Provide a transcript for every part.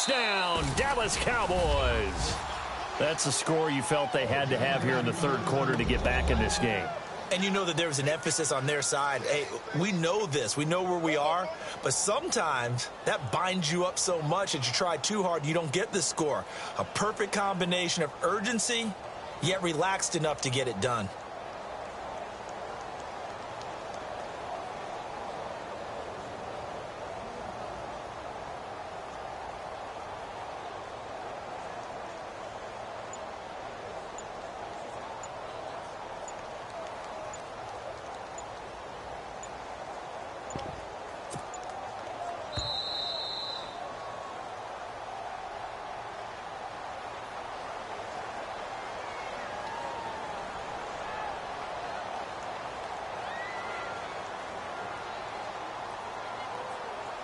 Touchdown, Dallas Cowboys. That's the score you felt they had to have here in the third quarter to get back in this game. And you know that there was an emphasis on their side. Hey, we know this. We know where we are. But sometimes that binds you up so much that you try too hard, you don't get the score. A perfect combination of urgency, yet relaxed enough to get it done.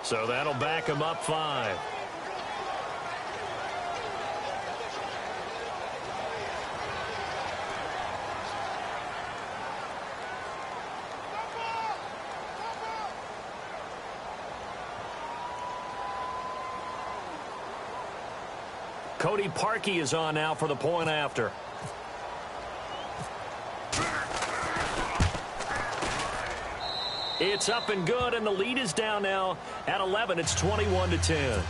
So that'll back him up 5. Cody Parkey is on now for the point after. It's up and good, and the lead is down now at 11. It's 21-10.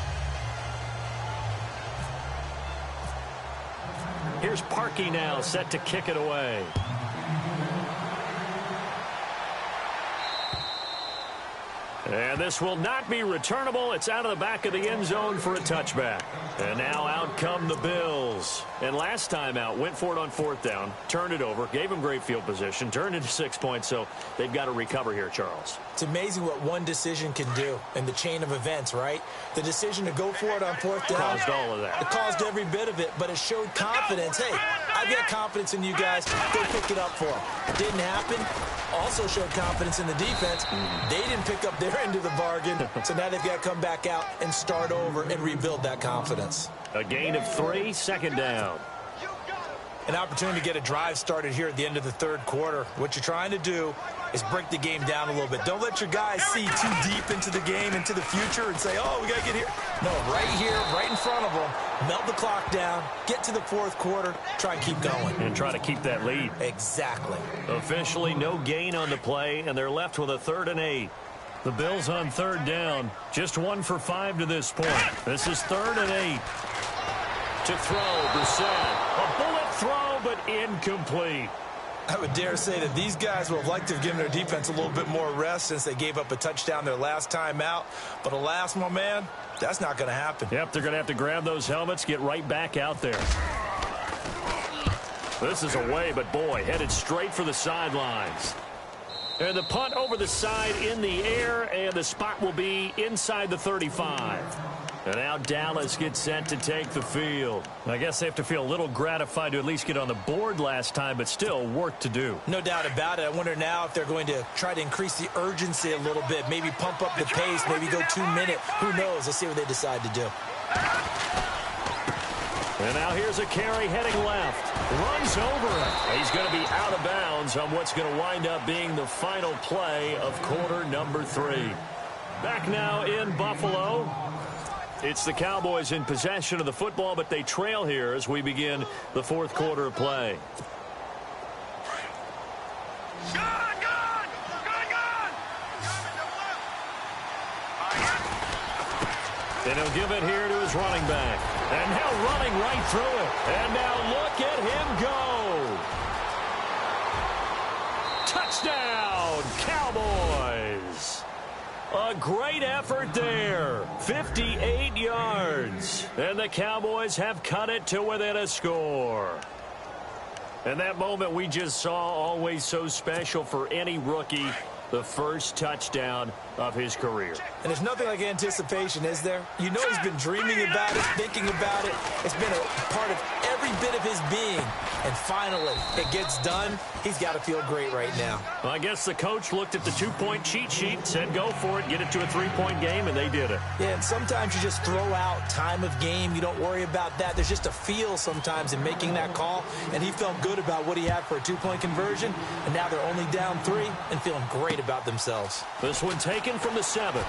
Here's Parkey now, set to kick it away. And this will not be returnable. It's out of the back of the end zone for a touchback. And now out come the Bills. And last time out, went for it on 4th down, turned it over, gave them great field position, turned into 6 points, so they've got to recover here, Charles. It's amazing what one decision can do in the chain of events, right? The decision to go for it on 4th down. Caused all of that. It caused every bit of it, but it showed confidence. Hey, I've got confidence in you guys. Go pick it up for them. It didn't happen. Also showed confidence in the defense. They didn't pick up their end of the bargain, so now they've got to come back out and start over and rebuild that confidence. A gain of 3, 2nd down. An opportunity to get a drive started here at the end of the third quarter. What you're trying to do is break the game down a little bit. Don't let your guys see too deep into the game, into the future, and say, oh, we got to get here. No, right here, right in front of them, melt the clock down, get to the fourth quarter, try and keep going. And try to keep that lead. Exactly. Officially no gain on the play, and they're left with a 3rd and 8. The Bills on 3rd down, just 1 for 5 to this point. This is 3rd and 8. To throw, Brissett. A bullet throw, but incomplete. I would dare say that these guys would have liked to have given their defense a little bit more rest since they gave up a touchdown their last time out. But alas, my man, that's not going to happen. Yep, they're going to have to grab those helmets, get right back out there. This is away, but boy, headed straight for the sidelines. And the punt over the side in the air, and the spot will be inside the 35. And now Dallas gets set to take the field. I guess they have to feel a little gratified to at least get on the board last time, but still work to do. No doubt about it. I wonder now if they're going to try to increase the urgency a little bit, maybe pump up the pace, maybe go 2 minute. Who knows? Let's see what they decide to do. And now here's a carry heading left. Runs over it. He's going to be out of bounds on what's going to wind up being the final play of quarter number 3. Back now in Buffalo. It's the Cowboys in possession of the football, but they trail here as we begin the fourth quarter of play. And he'll give it here to his running back. And now running right through it. And now look at him go. Touchdown, Cowboys. A great effort there. 58 yards. And the Cowboys have cut it to within a score. And that moment we just saw, always so special for any rookie. The first touchdown of his career. And there's nothing like anticipation, is there? You know he's been dreaming about it, thinking about it. It's been a part of every bit of his being. And finally, it gets done. He's got to feel great right now. Well, I guess the coach looked at the 2-point cheat sheet, said go for it, get it to a 3-point game, and they did it. Yeah, and sometimes you just throw out time of game. You don't worry about that. There's just a feel sometimes in making that call. And he felt good about what he had for a 2-point conversion. And now they're only down 3 and feeling great about themselves. This one taken from the 7.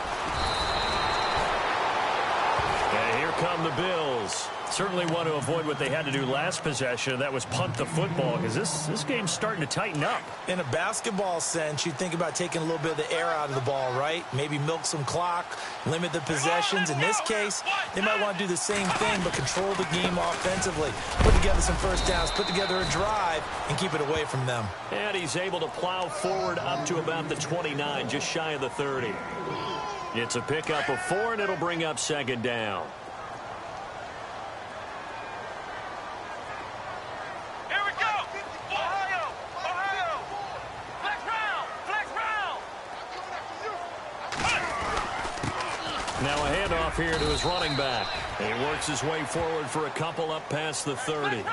And here come the Bills. Certainly want to avoid what they had to do last possession. That was punt the football, because this game's starting to tighten up. In a basketball sense, you think about taking a little bit of the air out of the ball, right? Maybe milk some clock, limit the possessions. In this case, they might want to do the same thing, but control the game offensively. Put together some first downs, put together a drive, and keep it away from them. And he's able to plow forward up to about the 29, just shy of the 30. It's a pickup of 4, and it'll bring up second down. Now a handoff here to his running back. And he works his way forward for a couple up past the 30.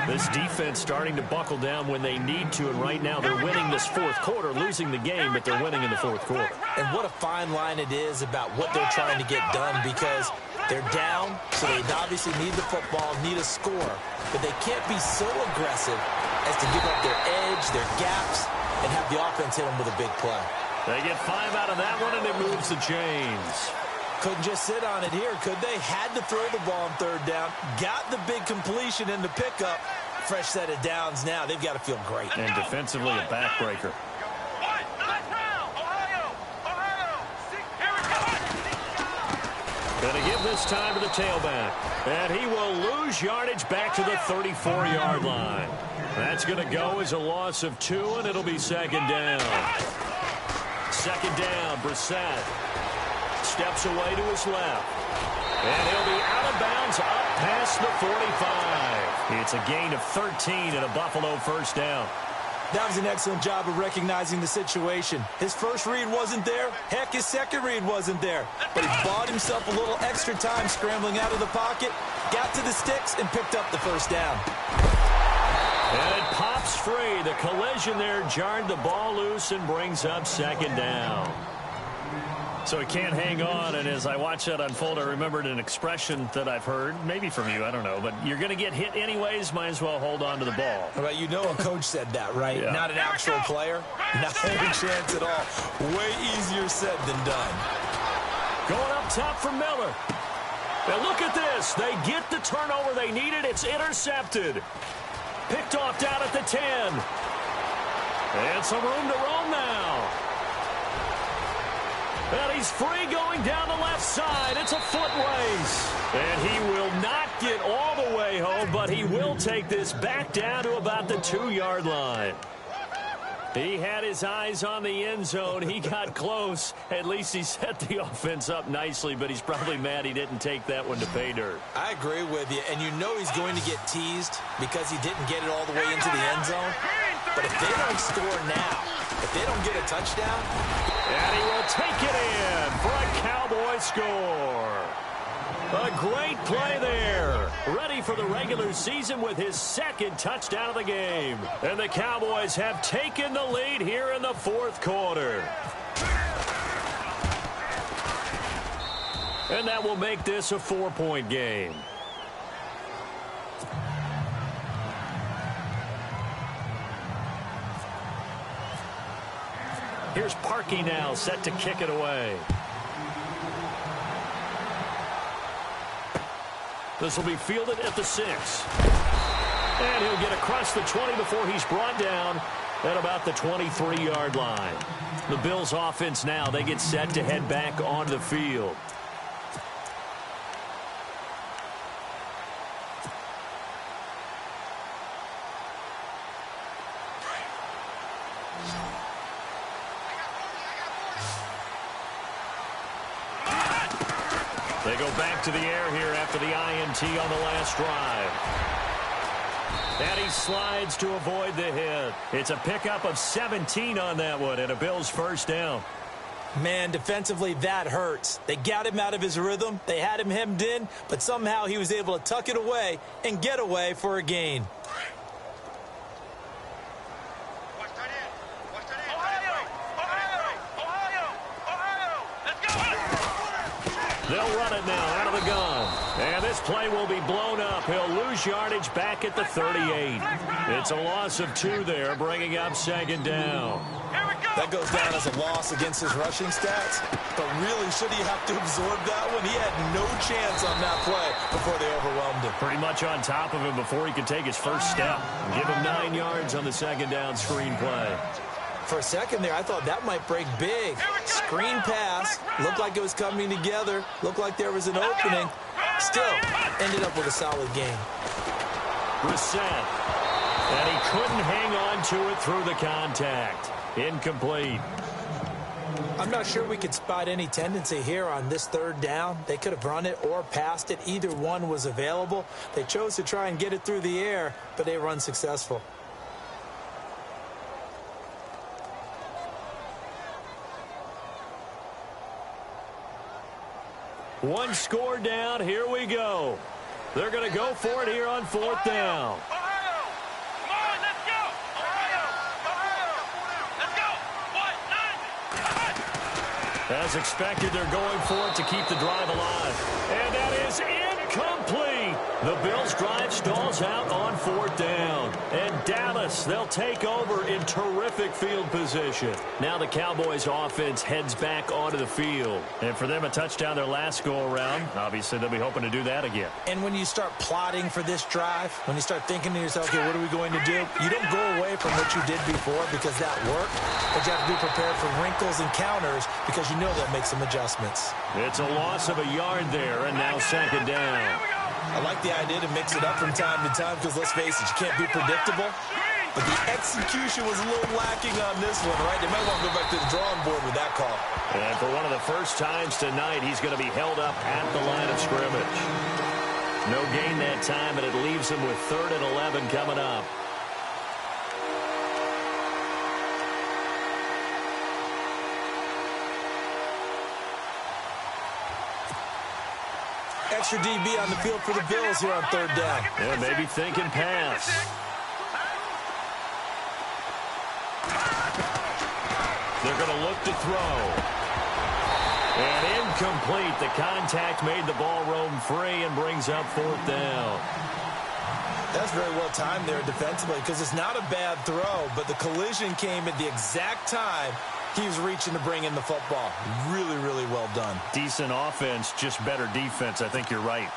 This defense starting to buckle down when they need to, and right now they're winning this fourth quarter, losing the game, but they're winning in the fourth quarter. And what a fine line it is about what they're trying to get done, because they're down, so they obviously need the football, need a score, but they can't be so aggressive as to give up their edge, their gaps, and have the offense hit them with a big play. They get 5 out of that one, and it moves the chains. Couldn't just sit on it here, could they? Had to throw the ball on third down. Got the big completion in the pickup. Fresh set of downs now. They've got to feel great. And defensively, a backbreaker. Going to give this time to the tailback. And he will lose yardage back to the 34-yard line. That's going to go as a loss of 2, and it'll be second down. Second down, Brissett. Steps away to his left. And he'll be out of bounds up past the 45. It's a gain of 13 and a Buffalo first down. That was an excellent job of recognizing the situation. His first read wasn't there. Heck, his second read wasn't there. But he bought himself a little extra time scrambling out of the pocket, got to the sticks, and picked up the first down. And it pops free. The collision there jarred the ball loose and brings up second down. So he can't hang on, and as I watch that unfold, I remembered an expression that I've heard, maybe from you, I don't know, but you're going to get hit anyways, might as well hold on to the ball. Well, you know a coach said that, right? Yeah. Not an actual player. Not a chance at all. Way easier said than done. Going up top for Miller. And look at this. They get the turnover they needed. It's intercepted. Picked off down at the 10. And some room to roam now. And he's free going down the left side. It's a foot race. And he will not get all the way home, but he will take this back down to about the 2-yard line. He had his eyes on the end zone. He got close. At least he set the offense up nicely, but he's probably mad he didn't take that one to pay dirt. I agree with you, and you know he's going to get teased because he didn't get it all the way into the end zone. But if they don't score now, if they don't get a touchdown, and he will take it in for a Cowboy score. A great play there. Ready for the regular season with his second touchdown of the game. And the Cowboys have taken the lead here in the fourth quarter. And that will make this a 4-point game. Here's Parkey now, set to kick it away. This will be fielded at the 6. And he'll get across the 20 before he's brought down at about the 23-yard line. The Bills offense now, they get set to head back onto the field. They go back to the air here after the INT on the last drive. And he slides to avoid the hit. It's a pickup of 17 on that one and a Bills first down. Man, defensively, that hurts. They got him out of his rhythm. They had him hemmed in, but somehow he was able to tuck it away and get away for a gain. They'll run it now out of the gun. And this play will be blown up. He'll lose yardage back at the 38. It's a loss of 2 there, bringing up second down. Here we go. That goes down as a loss against his rushing stats. But really, should he have to absorb that one? He had no chance on that play before they overwhelmed him. Pretty much on top of him before he could take his first step. Give him 9 yards on the second down screen play. For a second there, I thought that might break big. Screen pass. Looked like it was coming together. Looked like there was an opening. Still, ended up with a solid game. Reset. And he couldn't hang on to it through the contact. Incomplete. I'm not sure we could spot any tendency here on this third down. They could have run it or passed it. Either one was available. They chose to try and get it through the air, but they were unsuccessful. One score down. Here we go. They're going to go for it here on fourth down. As expected, they're going for it to keep the drive alive. And that is incomplete. The Bills' drive stalls out on fourth down. And Dallas, they'll take over in terrific field position. Now the Cowboys' offense heads back onto the field. And for them, a touchdown their last go-around. Obviously, they'll be hoping to do that again. And when you start plotting for this drive, when you start thinking to yourself, okay, what are we going to do? You don't go away from what you did before because that worked. But you have to be prepared for wrinkles and counters because you know they'll make some adjustments. It's a loss of a yard there, and now second down. I like the idea to mix it up from time to time because, let's face it, you can't be predictable. But the execution was a little lacking on this one, right? They might want to go back to the drawing board with that call. And for one of the first times tonight, he's going to be held up at the line of scrimmage. No gain that time, and it leaves him with 3rd and 11 coming up. Extra DB on the field for the Bills here on third down. Yeah, maybe thinking pass. They're going to look to throw. And incomplete. The contact made the ball roam free and brings up fourth down. That's very well timed there defensively because it's not a bad throw, but the collision came at the exact time he was reaching to bring in the football. Really, really well done. Decent offense, just better defense. I think you're right.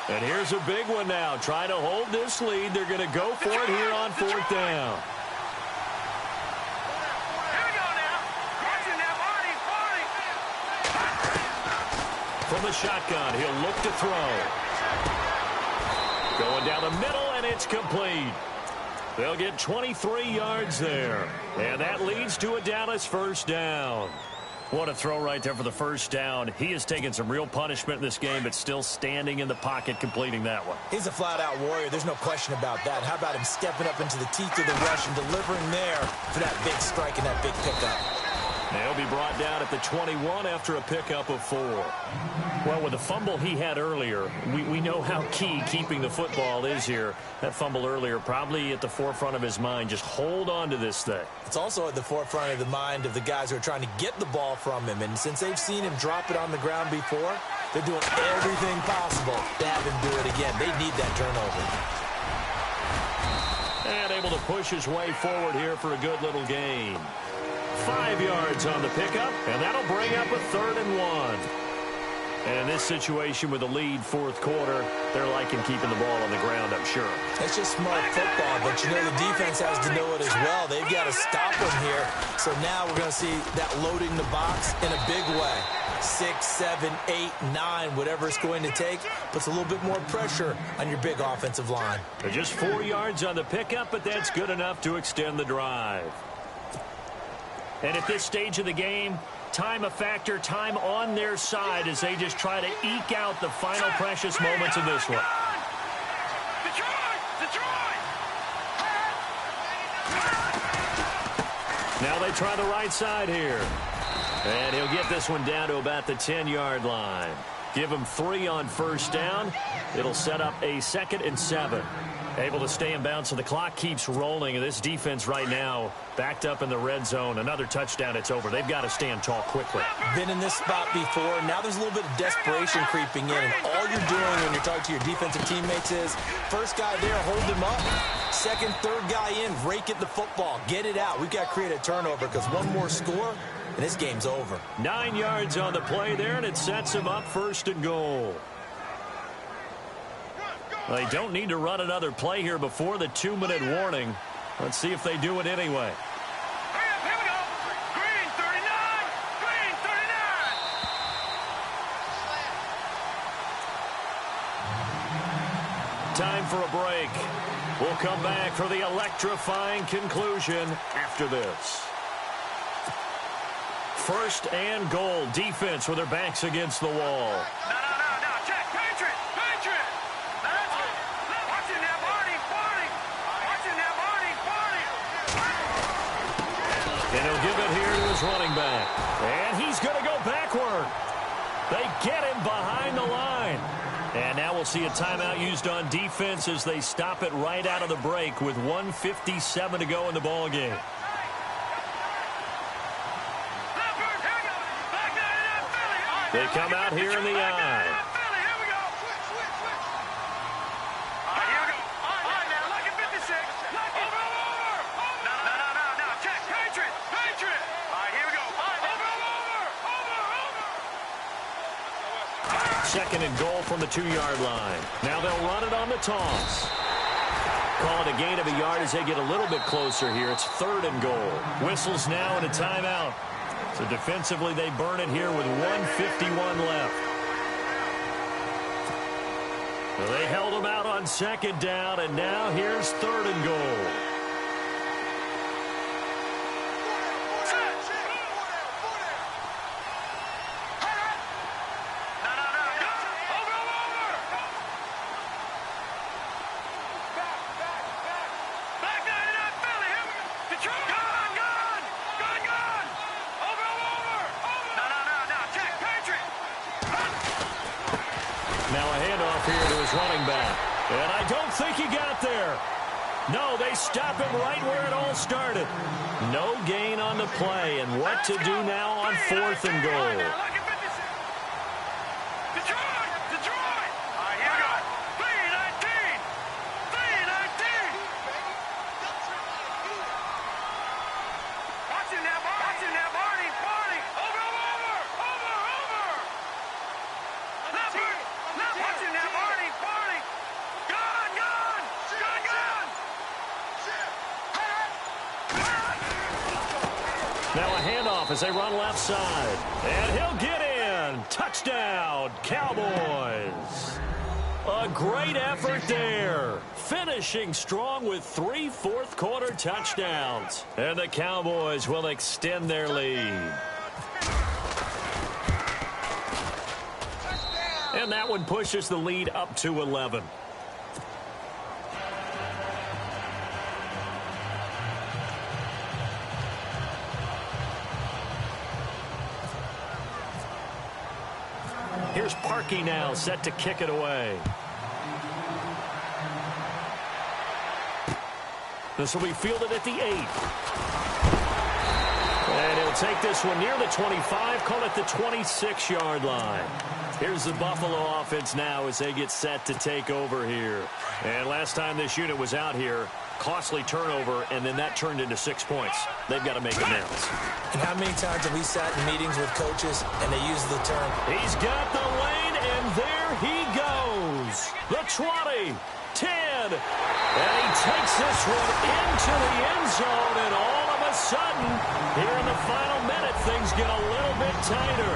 And here's a big one now. Trying to hold this lead. They're going to go for it here on fourth down. From the shotgun, he'll look to throw. Going down the middle, and it's complete. They'll get 23 yards there. And that leads to a Dallas first down. What a throw right there for the first down. He has taken some real punishment in this game, but still standing in the pocket, completing that one. He's a flat-out warrior. There's no question about that. How about him stepping up into the teeth of the rush and delivering there for that big strike and that big pickup? They'll be brought down at the 21 after a pickup of 4. Well, with the fumble he had earlier, we know how key keeping the football is here. That fumble earlier probably at the forefront of his mind. Just hold on to this thing. It's also at the forefront of the mind of the guys who are trying to get the ball from him. And since they've seen him drop it on the ground before, they're doing everything possible to have him do it again. They need that turnover. And able to push his way forward here for a good little gain. 5 yards on the pickup, and that'll bring up a 3rd and 1. And in this situation with the lead fourth quarter, they're liking keeping the ball on the ground, I'm sure. That's just smart football, but you know the defense has to know it as well. They've got to stop them here. So now we're going to see that loading the box in a big way. 6, 7, 8, 9, whatever it's going to take, puts a little bit more pressure on your big offensive line. They're just 4 yards on the pickup, but that's good enough to extend the drive. And at this stage of the game, time a factor, time on their side as they just try to eke out the final precious moments of this one. Now they try the right side here. And he'll get this one down to about the 10-yard line. Give him 3 on first down. It'll set up a 2nd and 7. Able to stay in bounds, so the clock keeps rolling. And this defense right now backed up in the red zone. Another touchdown, it's over. They've got to stand tall quickly. Been in this spot before. Now there's a little bit of desperation creeping in. And all you're doing when you're talking to your defensive teammates is, first guy there, hold him up. Second, third guy in, rake at the football. Get it out. We've got to create a turnover because one more score, and this game's over. 9 yards on the play there, and it sets him up 1st and goal. They don't need to run another play here before the 2-minute warning. Let's see if they do it anyway. Here we go. Green 39. Green 39. Time for a break. We'll come back for the electrifying conclusion after this. 1st and goal. Defense with their backs against the wall. No. Check. Patriot. Watching that party. Watching that party. And he'll give it here to his running back. And he's going to go backward. They get him behind the line. And now we'll see a timeout used on defense as they stop it right out of the break with 1:57 to go in the ball game. They come out here in the eye. Second and goal from the 2-yard line. Now they'll run it on the toss. Call it a gain of a yard as they get a little bit closer here. It's 3rd and goal. Whistles now and a timeout. So defensively they burn it here with 1:51 left. Well, they held them out on 2nd down, and now here's 3rd and goal. Now a handoff here to his running back. And I don't think he got there. No, they stop him right where it all started. No gain on the play. And what to do now on 4th and goal. Now a handoff as they run left side. And he'll get in. Touchdown, Cowboys. A great effort there. Finishing strong with 3 fourth-quarter touchdowns. And the Cowboys will extend their lead. And that one pushes the lead up to 11. Here's Parkey now, set to kick it away. This will be fielded at the 8. And he'll take this one near the 25, call it the 26-yard line. Here's the Buffalo offense now as they get set to take over here. And last time this unit was out here, costly turnover, and then that turned into 6 points. They've got to make amends. And how many times have we sat in meetings with coaches and they use the term? He's got the lane, and there he goes. The 20, 10, and he takes this one into the end zone, and all of a sudden, here in the final minute, things get a little bit tighter.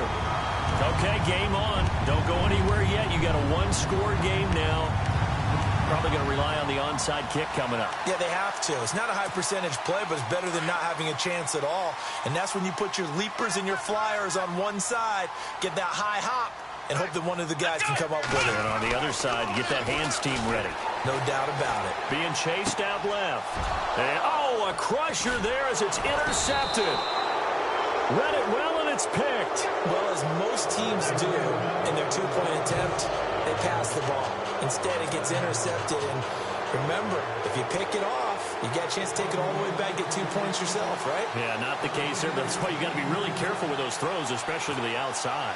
Okay, game on. Don't go anywhere yet. You got a one-score game now. Probably going to rely on the onside kick coming up. Yeah, they have to. It's not a high-percentage play, but it's better than not having a chance at all. And that's when you put your leapers and your flyers on one side, get that high hop, and hope that one of the guys can come up with it. And on the other side, get that hands team ready. No doubt about it. Being chased out left. And, oh, a crusher there as it's intercepted. Read it well, and it's picked. Well, as most teams do in their two-point attempt, they pass the ball. Instead, it gets intercepted, and Remember, if you pick it off, you get a chance to take it all the way back, get 2 points yourself, right? Yeah, not the case there. That's why you got to be really careful with those throws, especially to the outside.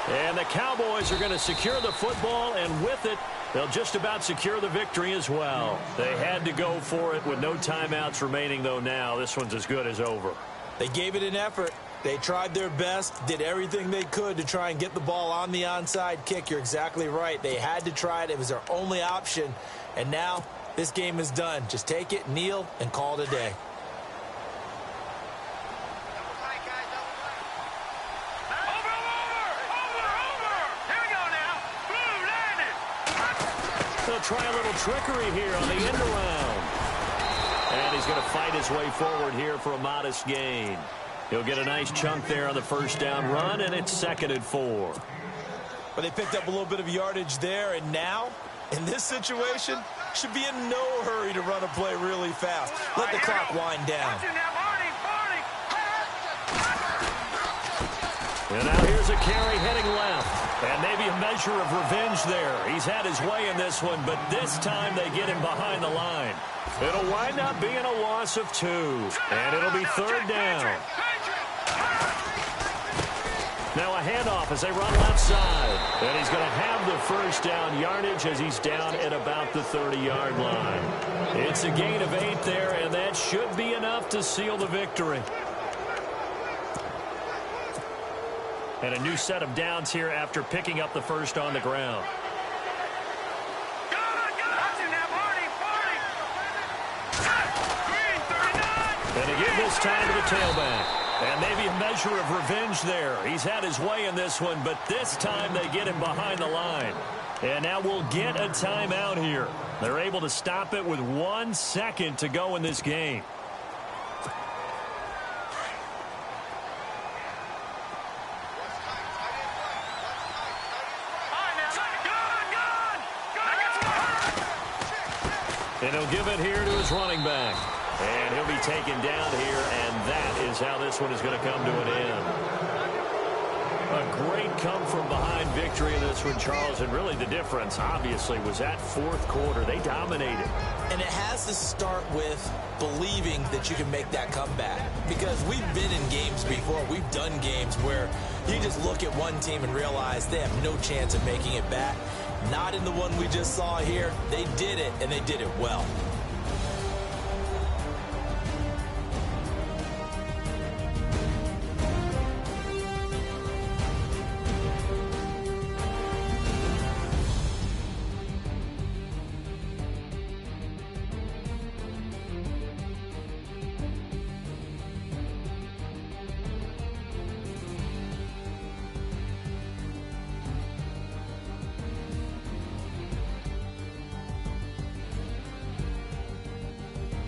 And the Cowboys are going to secure the football, and with it, they'll just about secure the victory as well. They had to go for it with no timeouts remaining, though now. This one's as good as over. They gave it an effort. They tried their best, did everything they could to try and get the ball on the onside kick. You're exactly right. They had to try it. It was their only option. And now this game is done. Just take it, kneel, and call it a day. He'll try a little trickery here on the end around. And he's going to fight his way forward here for a modest gain. He'll get a nice chunk there on the first down run, and it's 2nd and 4. Well, they picked up a little bit of yardage there, and now, in this situation, should be in no hurry to run a play really fast. Let the clock wind down. And now here's a carry heading left. And maybe a measure of revenge there. He's had his way in this one, but this time they get him behind the line. It'll wind up being a loss of 2. And it'll be 3rd down. Now a handoff as they run left side. And he's going to have the first down yardage as he's down at about the 30-yard line. It's a gain of 8 there, and that should be enough to seal the victory. And a new set of downs here after picking up the first on the ground. And again this time to the tailback. And maybe a measure of revenge there. He's had his way in this one, but this time they get him behind the line. And now we'll get a timeout here. They're able to stop it with 1 second to go in this game. And he'll give it here to his running back. And he'll be taken down here, and that is how this one is going to come to an end. A great come-from-behind victory in this one, Charles, and really the difference, obviously, was that 4th quarter. They dominated. And it has to start with believing that you can make that comeback. Because we've been in games before. We've done games where you just look at one team and realize they have no chance of making it back. Not in the one we just saw here. They did it, and they did it well.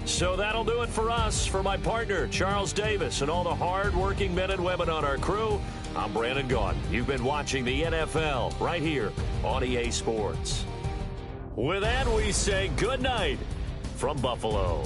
So that'll do it for us. For my partner, Charles Davis, and all the hard-working men and women on our crew, I'm Brandon Gaudin. You've been watching the NFL right here on EA Sports. With that, we say good night from Buffalo.